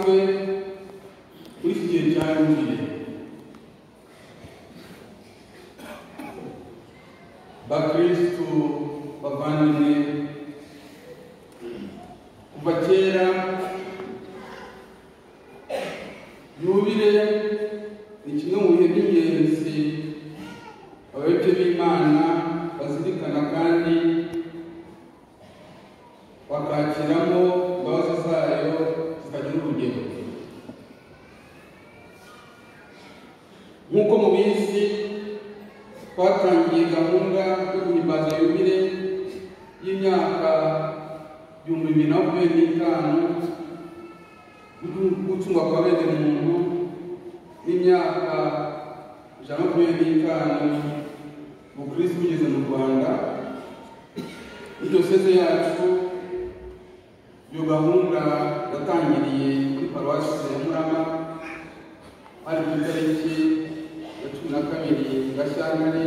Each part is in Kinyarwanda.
bidasanzwe muri iki gihe cya Yubile. Bakristu bavandimwe, kuva kera Yubile ni kimwe mu bihe by'ingenzi abayoboke b'Imana bazirikana kandi bakakiramo imbabazi zayo zitagira urugero. Nk'uko mubizi, twatangiye gahunda yo guhimbaza Yubile y'imyaka 2025 gucungwa kwa bene muntu n'imyaka 125 Ubukristo bugeze mu Rwanda. Diyoseze yacu iyo gahunda yatangiriye kuri paruwasi ya Murama ari ku itariki ya 12 Gashyantare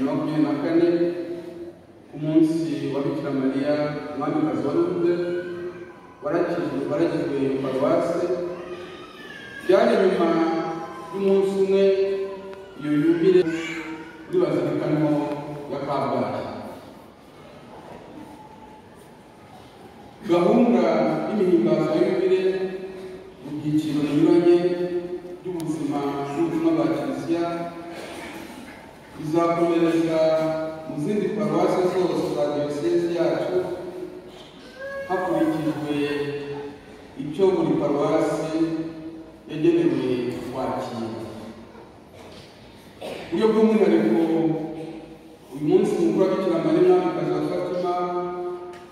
2024 ku munsi wa Bikira Mariya Umwamikazi wa Lourdes waragizwe paruwasi. Byari nyuma y'umunsi umwe iyo Yubile kuri bazilikanmo ya Kabgayi. Gahunda y'imihimbazo ya Yubile mu byiciro binyuranye by'ubuzima n'ubutumwa bwa Kiliziya bizakomereza mu zindi paruwasi zose za diyoseze yacu hakurikijwe icyo buri paruwasi yagenewe kwakira. Uburyo bw'umwihariko uyu munsi mukuru wa Bikira Mariya Umwamikazi wa Fatima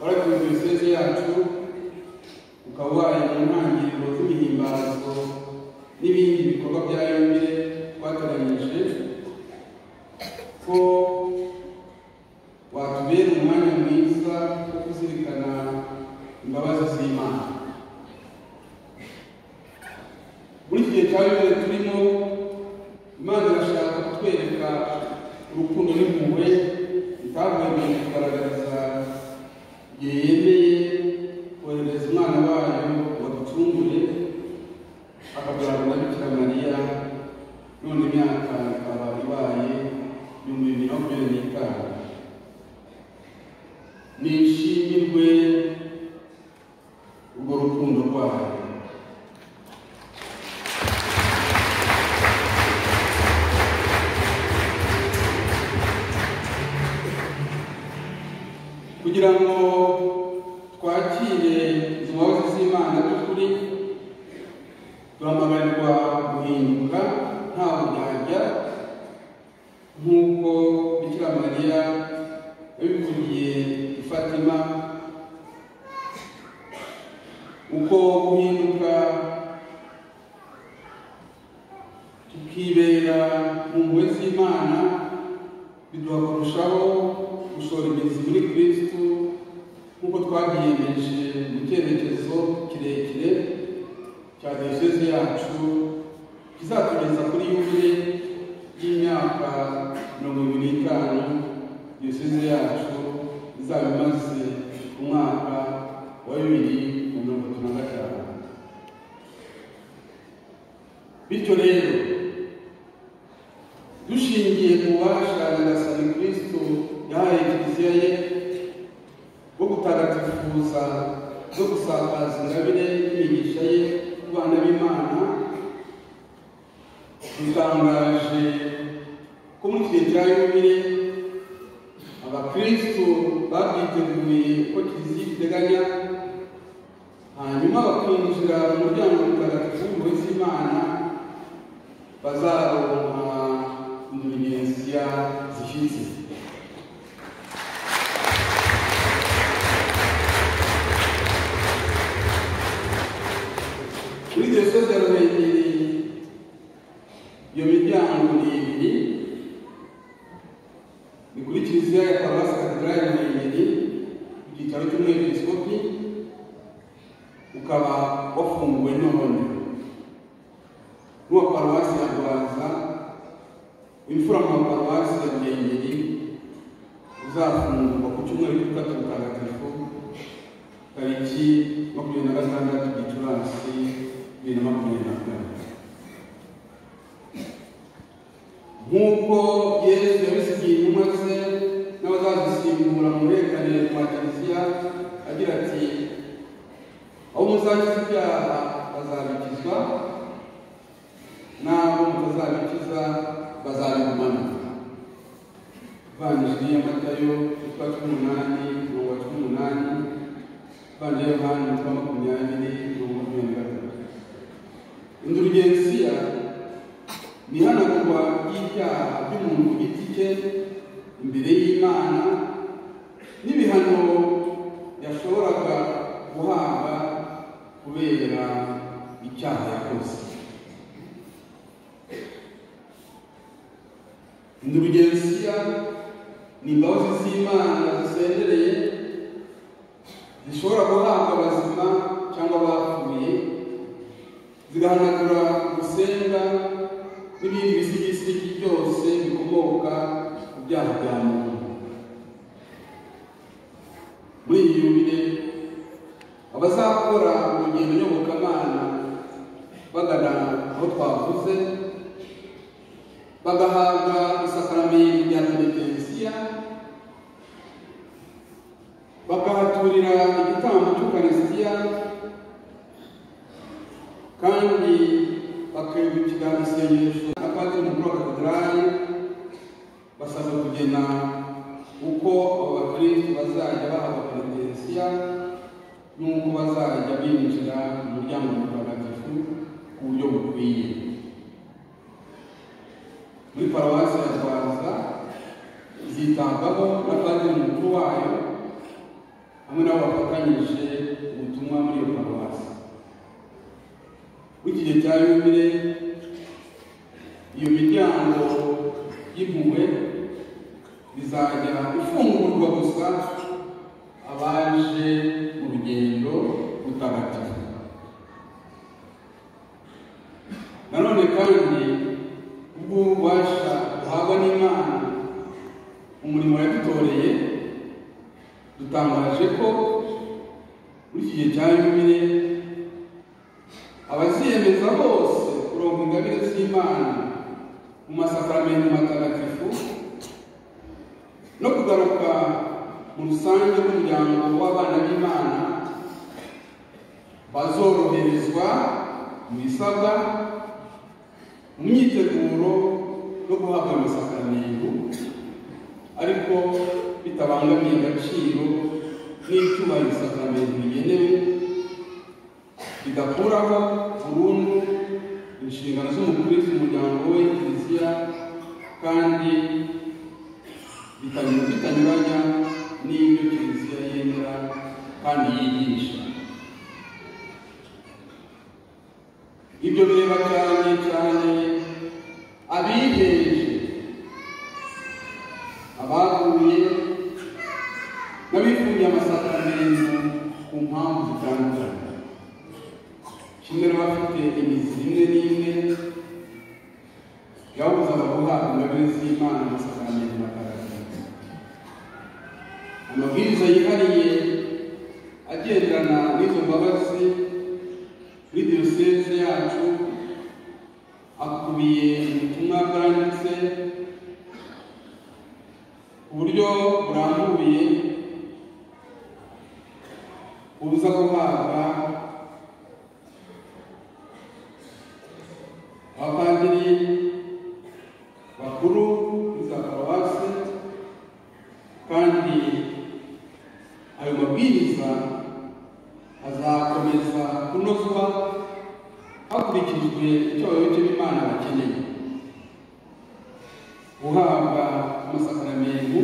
waragize diyoseze yacu ukaba ubaye mu ntangiriro z'imihimbazo n'ibindi bikorwa bya Yubile twateganyije ko watubera umwanya mwiza wo kuzirikana imbabazi z'Imana. Muri iki gihe cya Yubile turimo, Imana irashaka kutwereka urukundo n'impuhwe itavuye kugaragariza igihe yemeye kohereza umwana wayo ngo aducungure akabyarwa na Bikira Mariya. None imyaka ikaba ibaye 2025. Nishimirwe urwo rukundo rwayo. Kugira ngo twakire izo mbabazi z'Imana by'ukuri, duhamagarirwa guhinduka nta buryarya nk'uko Bikira Mariya yabivugiye i Fatima. Uko guhinduka tukibera mu mpuhwe z'Imana biduha kurushaho gushora imizi muri Kristo, nk'uko twabiyemeje mu cyerekezo kirekire cya diyoseze yacu kizatugeza kuri Yubile y'imyaka 25 diyoseze yacu izaba imaze umwaka wa 2035. Bityo rero, dushingiye ku bubasha Nyagasani Kristo yahaye Kiliziya ye bwo gutagatifuza no gusakaza ingabire y'imigisha ye ku bana b'Imana, dutangaje ko muri iki gihe cya Yubile abakristo babyiteguye ko Kiliziya iteganya, hanyuma bakinjira mu muryango mutagatifu w'impuhwe z'Imana, bazaronka indulgensiya zishyitse. Muri diyoseze ya Ruhengeri iyo miryango ni ibiri. Ni kuri Kiliziya ya Paruwasi Katedrali ya Ruhengeri ku cyicaro cy'umwepiskopi, ukaba wafunguwe none. N'uwa Paruwasi ya Rwaza, imfura mu Paruwasi ya Ruhengeri uzafungurwa ku cyumweru cy'ubutatu butagatifu tariki 26 Gicurasi 2024. Nk'uko Yesu yabisigiye intumwa ze n'abazazisimbura mu burekane bwa Kiliziya agira ati, aho muzakiza ibyaha bazabikizwa, n'abo mutazabikiza bazabigumana. Ivanjiri ya Matayo 18:18, Ivanjiri ya Yohana 20:23. Indulgensiya ni ihanagurwa ry'ibyaha by'umuntu ku giti cye imbere y'Imana n'ibihano yashoboraga guhabwa kubera icyaha yakoze. Indulgensiya ni imbabazi z'Imana zisendereye zishobora guhabwa abazima cyangwa abapfuye, zigahanagura gusenga n'ibindi bisigisigi byose bikomoka ku byaha bya muntu. Muri iyi yubile, abazakora urugendo nyobokamana bagana aho twavuze bagahabwa isakaramentu rya penitensiya, bakahaturira igitambo cy'Ukarisitiya, kandi bakegukira isengesho na padiri mukuru wa katedrali, basabwa kugena uko abo bakristo bazajya bahabwa penitensiya n'uko bazajya binjira mu muryango mutagatifu ku buryo bukwiye. Muri paruwasi ya Rwaza zitabwaho na padiri mukuru wayo hamwe n'abo bafatanyije ubutumwa muri iyo paruwasi. Muri iki gihe cya yubile, iyo miryango y'impuhwe bizajya ifungurwa gusa abaje mu rugendo rutagatifu. Nanone kandi ububasha buhabwa n'Imana umurimo yadutoreye, dutangaje ko muri iki gihe cya yubile abaziyemeza bose kuronka ingabire z'Imana mu masakaramentu matagatifu no kugaruka mu rusange rw'umuryango w'abana b'Imana bazoroherezwa mu bisabwa mu myiteguro no guhabwa amasakaramentu, ariko bitabangamiye agaciro n'icyubahiro isakaramentu bigenewe, bidakuraho burundu inshingano z'umukristo umuryango we Kiliziya, kandi bitanyuranya n'ibyo Kiliziya yemera kandi yigisha. Ibyo bireba cyane abiheje, abaguye n'abifungiye amasakaramentu ku mpamvu zitandukanye, kimwe n'abafite imizi imwe n'imwe yabuzaga guhabwa ingabire z'Imana amasakaramentu matagatifu. Amabwiriza yihariye agenderana n'izo mbabazi muri diyoseze yacu akubiye ubutumwa bwanditse ku buryo burambuye bubuza guhabwa abapadiri bakuru za paruwasi, kandi ayo mabwiriza azakomeza kunozwa hakurikijwe icyo abayoboke b'Imana bakeneye. Guhabwa amasakaramentu,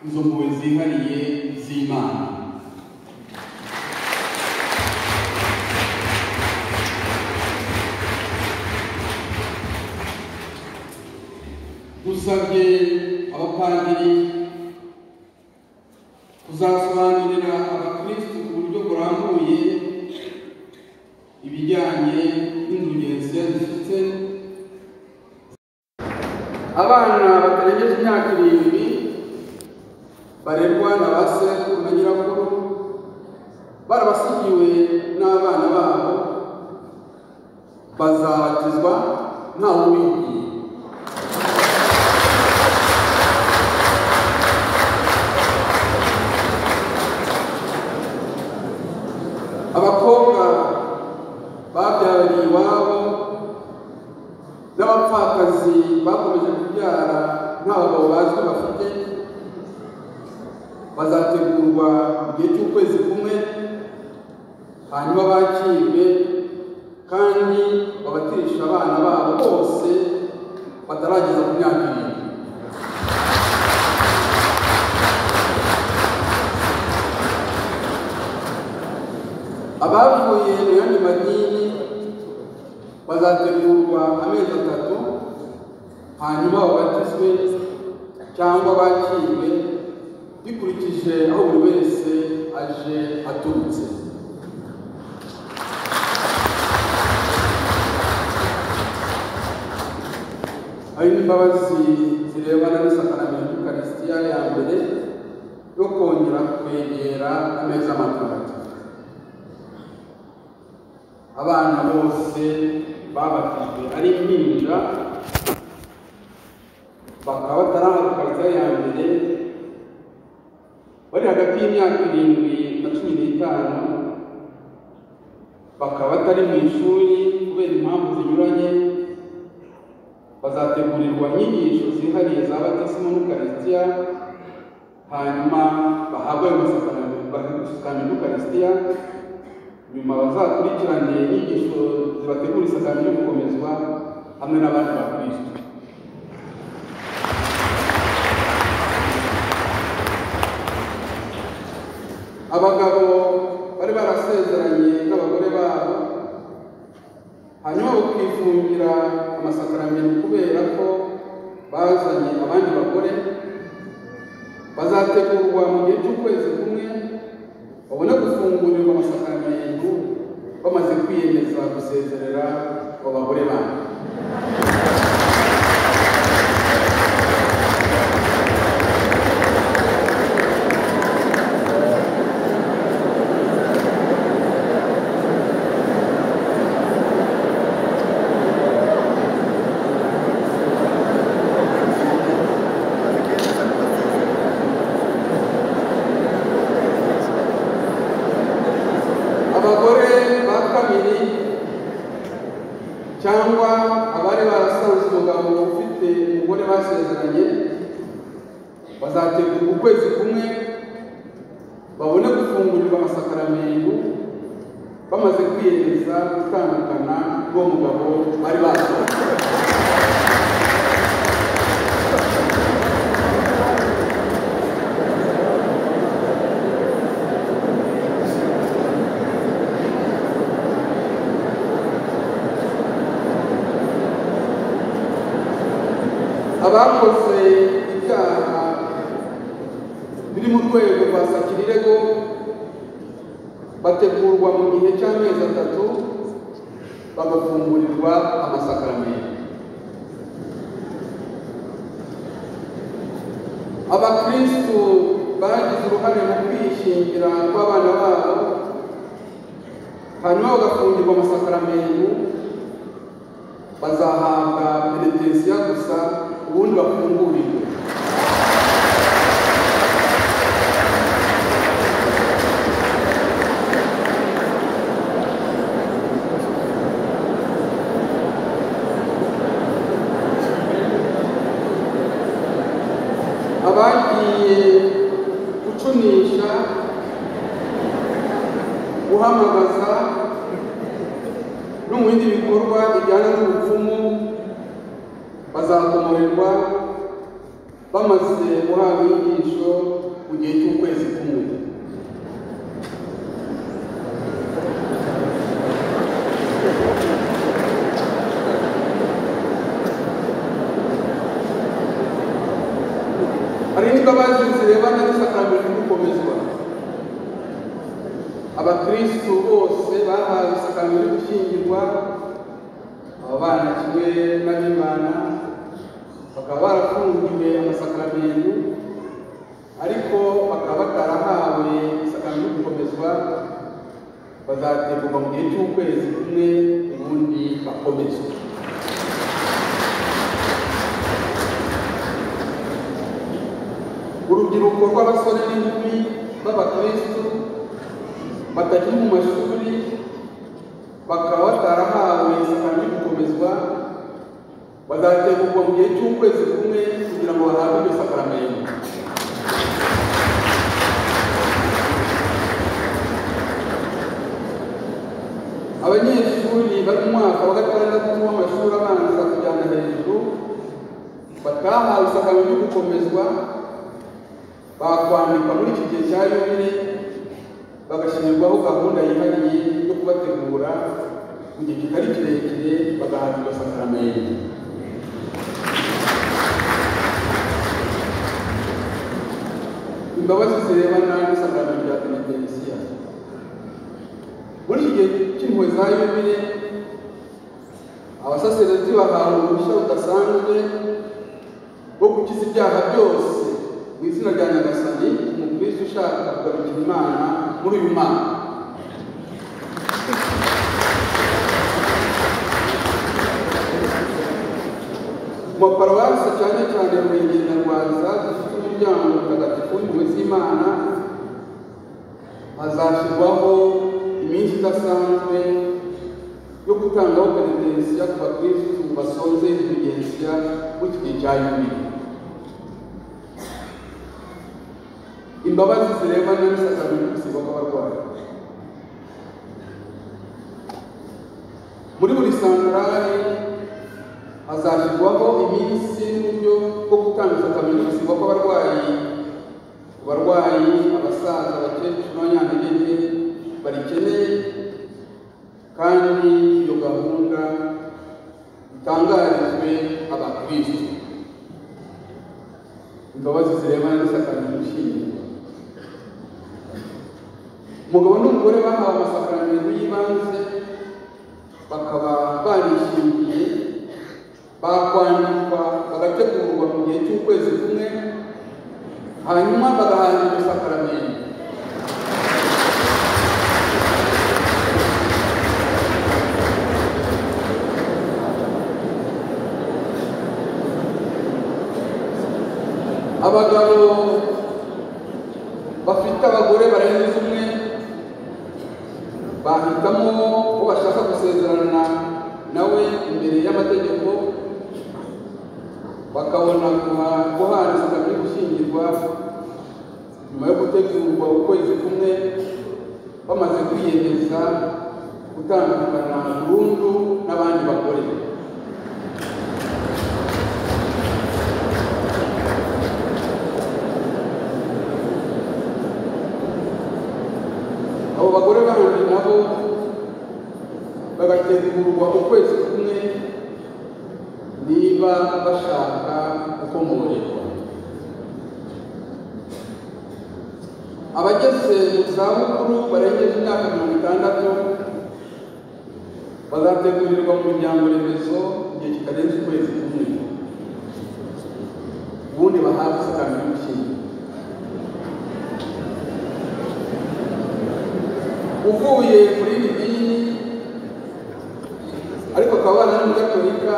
izo mpuhwe zihariye z'Imana. Dusabye abapadiri kuzasobanurira abakristo ku buryo burambuye ibijyanye n'indulgensiya zifite abana batarengeje imyaka 7 barerwa na ba sekuru na nyirakuru barabasigiwe n'abana babo, bazabatizwa ntawe ubigiye. Abakobwa babyariye iwabo n'abapfakazi bakomeje kubyara nta bagabo bazwi bafite bazategurwa mu gihe cy'ukwezi kumwe, hanyuma bakirwe kandi babatirisha abana babo bose batarageza ku myaka 7. Abavuye mu yandi madini bazategurwa amezi 3, hanyuma babatizwe cyangwa bakirwe bikurikije aho buri wese aje aturutse. Hari n'imbabazi zirebana n'isakaramento y'Ukaristiya ya mbere yo kongera kwegera ameza matagatifu. Abana bose babatijwe ari impinja bakaba batarahabwa Ukaristiya ya mbere bari hagati y'imyaka 7 na 15, bakaba batari mu ishuri kubera impamvu zinyuranye, bazategurirwa inyigisho zihariye za batisimo n'Ukaristiya, hanyuma bahabwe ayo masakaramento y'Ukaristiya, nyuma bazakurikirane inyigisho zibategura isakaramento yo gukomezwa hamwe n'abandi ba Kristo. Abagabo bari barasezeranye n'abagore babo hanyuma bakifungira amasakaramento kubera ko bazanye abandi bagore, bazategurwa mu gihe cy'ukwezi kumwe babone gufungurirwa amasakaramento bamaze kwiyemeza gusezerera abo bagore babo. Abagore ba kabiri cyangwa abari barasanze umugabo ufite umugore basezeranye bazategurwa ukwezi kumwe babone gufungurirwa amasakaramento bamaze kwiyemeza gutandukana n'uwo mugabo bari basezeranye. Abakoze ibyaha biri mu rwego rwa sakirirego bategurwa mu gihe cy'amezi 3 bagafungurirwa amasakaramento. Abakristo bagize uruhare mu kwishingira kw'abana babo hanyuma bagafungirwa amasakaramento bazahabwa penetensiya gusa ubundi bafungurirwe. Abagiye gucunisha, guhamagaza no mu bindi bikorwa bijyana n'ubupfumu bazakomorerwa bamaze guhabwa inyigisho mu gihe cy'ukwezi kumwe. Hari n'imbabazi zirebana n'isakaramento yo gukomezwa. Abakristo bose bahawe isakaramento yo gushyingirwa, abo bana kimwe n'ab'Imana bakaba barafungiwe amasakaramento ariko bakaba batarahawe isakaramento yo gukomezwa, bazategurwa mu gihe cy'ukwezi kumwe ubundi bakomezwa. urubyiruko rw'abasore n'inkumi b'abakristu batakiri mu mashuri bakaba batarahawe isakramento yo gukomezwa bazategurwa mu gihe cy'ukwezi kumwe kugira ngo bahabwe iryo sakramento. Abanyeshuri bari mu mwaka wa gatandatu w'amashuri abanza kujyana hejuru batahawe isakramento yo gukomezwa bakwandikwa muri iki gihe cya yubile bagashyirirwaho gahunda yihariye yo kubategura mu gihe kitari kirekire bagahabwa iryo sakramento. Imbabazi zirebana n'isakramento rya penitensiya. Muri iki gihe cy'impuhwe za yubile abasaseredoti bahawe uruhushya rudasanzwe rwo gukiza ibyaha byose mu izina rya Nyagasani umukristo ushaka kugarukira Imana muri uyu mwaka. Mu maparuwasi cyane cyane mu Ngendanwaza zifite umuryango mutagatifu w'impuhwe z'Imana hazashyirwaho iminsi idasanzwe yo gutangaho penitensiya ku bakristu basoze indulgensiya mu gihe cya yubile. Imbabazi zirebana n'isakramento yo gusigwa kw'abarwayi. Muri buri santarari hazashyirwaho iminsi n'uburyo bwo gutanga isakramento yo gusigwa kw'abarwayi, abarwayi, abasaza, abakecuru n'abanyantege nke barikeneye, kandi iyo gahunda itangarijwe abakristu. Imbabazi zirebana n'isakramento y'ishyingirwa. Umugabo n'umugore bahawe amasakramento y'ibanze bakaba barishingiye bakwandikwa bagategurwa mu gihe cy'ukwezi kumwe hanyuma bagahabwa iryo sakramento. Abagabo bafite abagore barenze umwe bahitamo ko bashaka gusezerana nawe imbere y'amategeko bakabona guhana isakramento yo gushyingirwa nyuma yo gutegurwa ukwezi kumwe bamaze kwiyemeza gutandukana burundu n'abandi bagore. Abo bagore bandi nabo bagategurwa ukwezi kumwe niba bashaka gukomorerwa. Abageze mu zabukuru barengeje imyaka 60 bazategurirwa mu miryango remezo igihe kitarenze ukwezi kumwe, ubundi bahabwa isakramento y'ishyingirwa. Uvuye muri iri dini ariko akabana n'umugatolika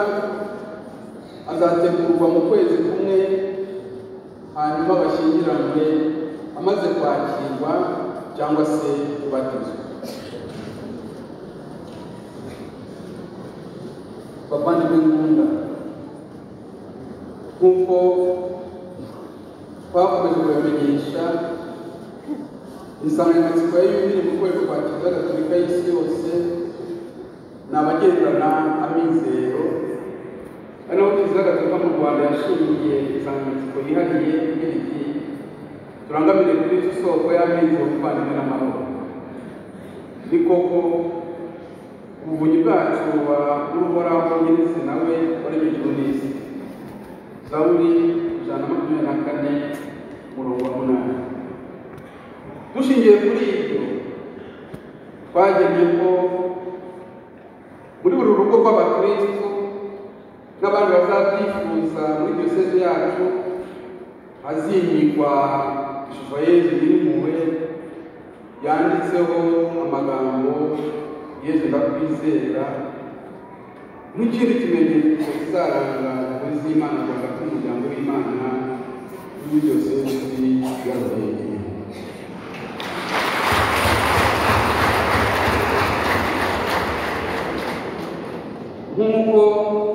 azategurwa mu kwezi kumwe hanyuma bashyingiranwe amaze kwakirwa cyangwa se kubatizwa. Bavandimwe nkunda, nk'uko twakomeje kubamenyesha insanganyamatsiko ya yubile mu rwego rwa Kiliziya Gatolika y'isi yose ni abagendana amizero, ari naho Kiliziya Gatolika mu Rwanda yashingiye insanganyamatsiko yihariye igira iti turangamire Kristo isoko y'amizero, ubuvandimwe n'amahoro. Ni koko ubuvunyi bwacu n'uhoraho nyirizina we waremye ijuru n'isi. Zaburi 124:8. Dushingiye kuri ibyo twagennye ko muri buri rugo rw'abakristo n'abandi bazabyifuza muri diyoseze yacu hazimikwa ishusho ya Yezu nyir'impuhwe yanditseho amagambo Yezu ndakwizera, nk'ikindi kimenyetso kizaranga impuhwe z'Imana rwagati mu muryango w'Imana kuri diyosezi ya Ruhengeri. Nk'uko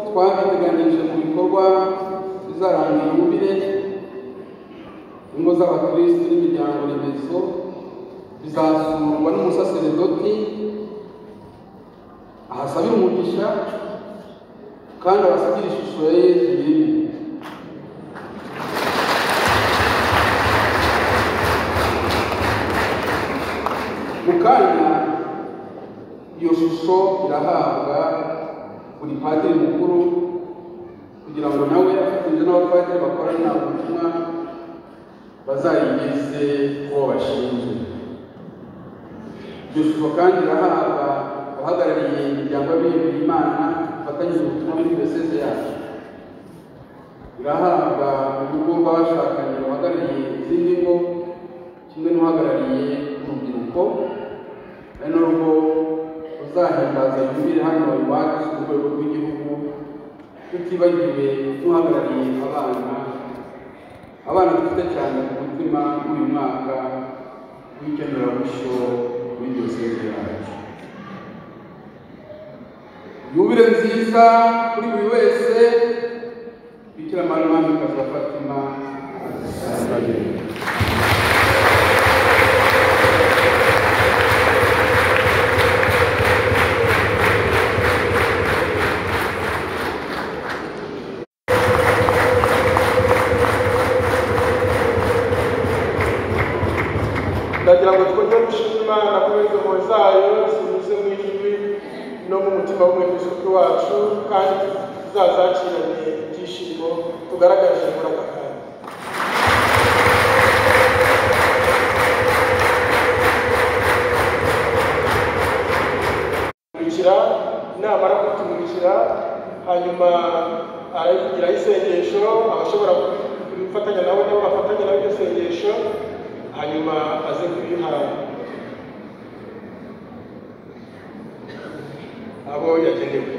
twabiteganije mu bikorwa bizaranga iyubile, ingo z'abakristo n'imiryango remezo bizasurwa n'umusaseredoti ahasabira umugisha kandi abasigira ishusho ya Yesu yirimo. Mu kanya iyo shusho irahabwa buri padiri mukuru kugira ngo nawe afatanyije n'abapadiri bakorana ubutumwa bazayigeze uwo bashinzwe. Iyo shusho kandi irahabwa abahagarariye imiryango y'abihebeye Imana bafatanyije ubutumwa muri diyoseze yacu. Irahabwa urugo rw'abashakanye bahagarariye izindi ngo, kimwe n'uhagarariye urubyiruko, ari n'urugo ruzahimbaza yubile hano iwacu ku rwego rw'igihugu, tutibagiwe n'uhagarariye abana dufite cyane ku mutima w'uyu mwaka w'ikenerabushyo muri diyoseze yacu. Yubile nziza kuri buri wese. Bikira Mariya Umwamikazi wa Fatima azabe. Ndagira ngo twongere gushima Imana kubera impuhwe zayo zinyuze mu ijwi no mu mutima w'umwepiskopi wacu, kandi tuzazacirane ibyishimo tugaragaje muri aka kanya. Namara kutumurikira, hanyuma arayigiraho isengesho, abashobora gufatanya nabo bafatanya nawe iryo sengesho, hanyuma aze kubiha abo yagenewe.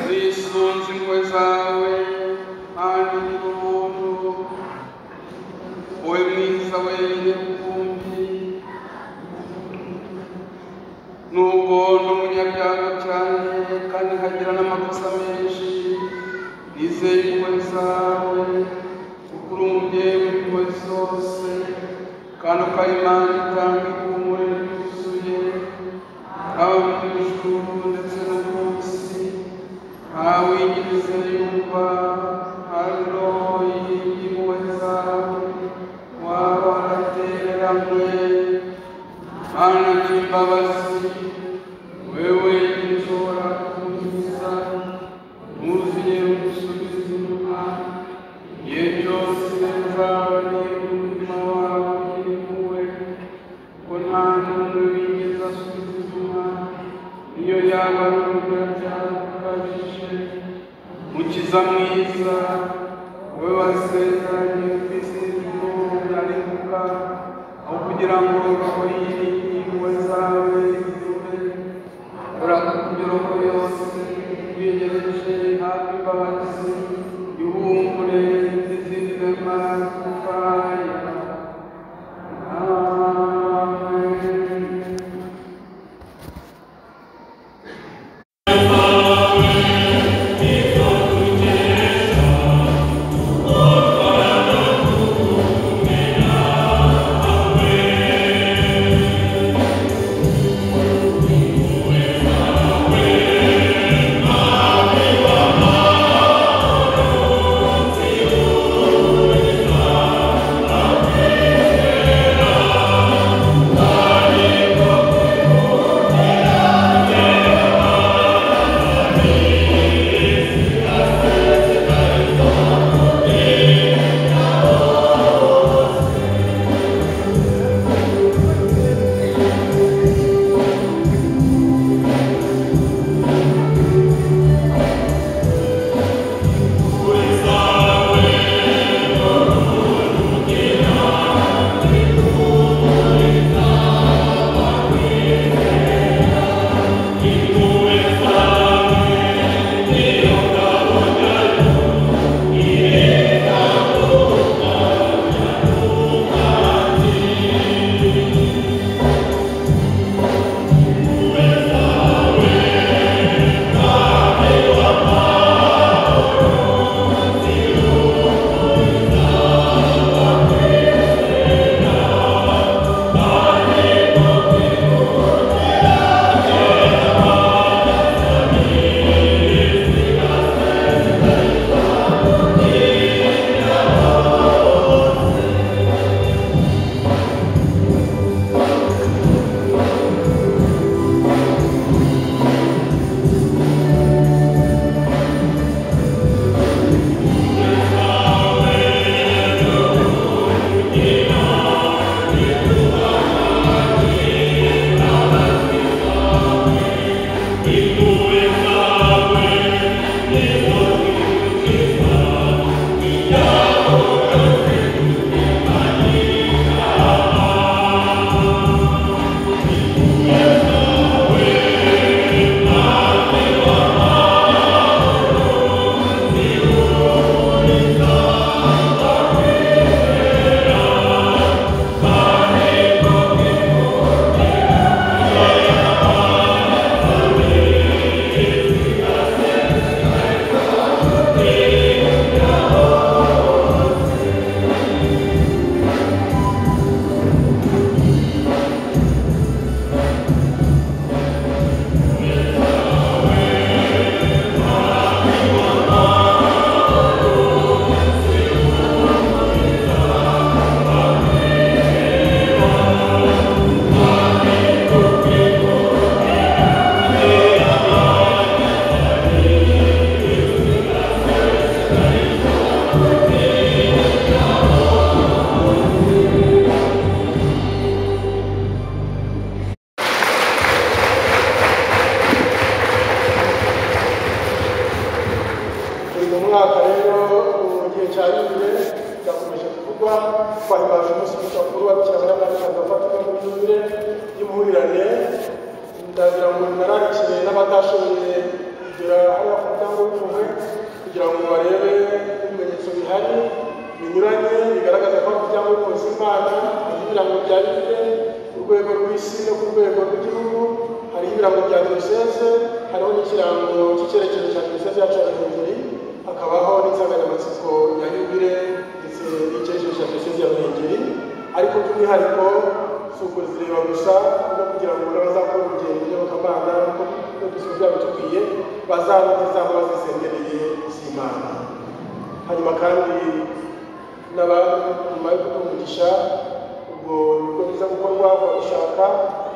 Zisunze impuhwe zawe kandi n'ubuntu, wowe mwiza wenyine rukumbi, nubwo n'umunyabyaha cyane kandi nkagira n'amakosa menshi, nizeye impuhwe zawe kuko uri umubyeyi w'impuhwe zose kandi ukaba Imana itanga ihumure ryuzuye, haba mu ijuru ndetse no munsi. Awigirize yumva hano y'impuhwe zawe, waba waratereranywe, Mana nyir'imbabazi, kuvugwa twahimbaje umunsi mukuru wa Bikira Mariya Mukandida Fatima muri Yubile y'impurirane. Ndagira ngo nararikiye n'abatashoboye kugera hariya ku muryango w'impuhwe kugira ngo barebe ibimenyetso bihari binyuranye bigaragaza ko umuryango w'impuhwe z'Imana hari ibirango bya Yubile ku rwego rw'isi no ku rwego rw'igihugu, hari ibirango bya diyoseze, hariho n'ikirango cy'icyerekezo cya diyoseze yacu ya Ruhengeri, hakabaho n'insanganyamatsiko ya Yubile ndetse n'icyerekezo cya diyoseze ya Ruhengeri. Ariko by'umwihariko si ukuzireba gusa no kugira ngo n'abazakora urugendo by'abakamana n'uko n'udusoro byabo tukwiye bazanogeza aho bazisengereye z'Imana. Hanyuma kandi nyuma yo kutuvugisha ubwo bigo biza gukorwa babishaka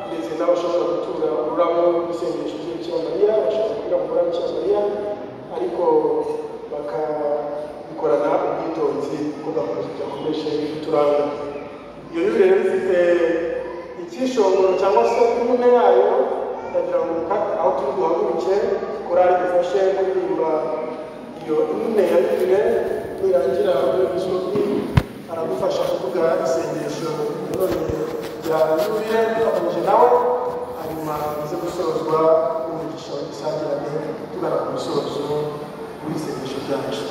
ndetse n'abashobora gutura ururabo rw'isengesho ry'Bikira Mariya bashaka kugira ngo ururabo Bikira Mariya ariko bakabikorana ubwitonzi kuko gakomeje byakomeje kuturanga. Iyo Yubile rero ifite icyishongoro cyangwa se imwe yayo, ndagira ngo aho turi guhaguruke korali dufashe kuririmba iyo imwe ya Yubile nirangira umuyobozi aradufasha kuvuga isengesho none rya Yubile dufatanyije nawe, hanyuma bize gusozwa umugisha w'isangirane tugana ku musozo w'isengesho ryacu.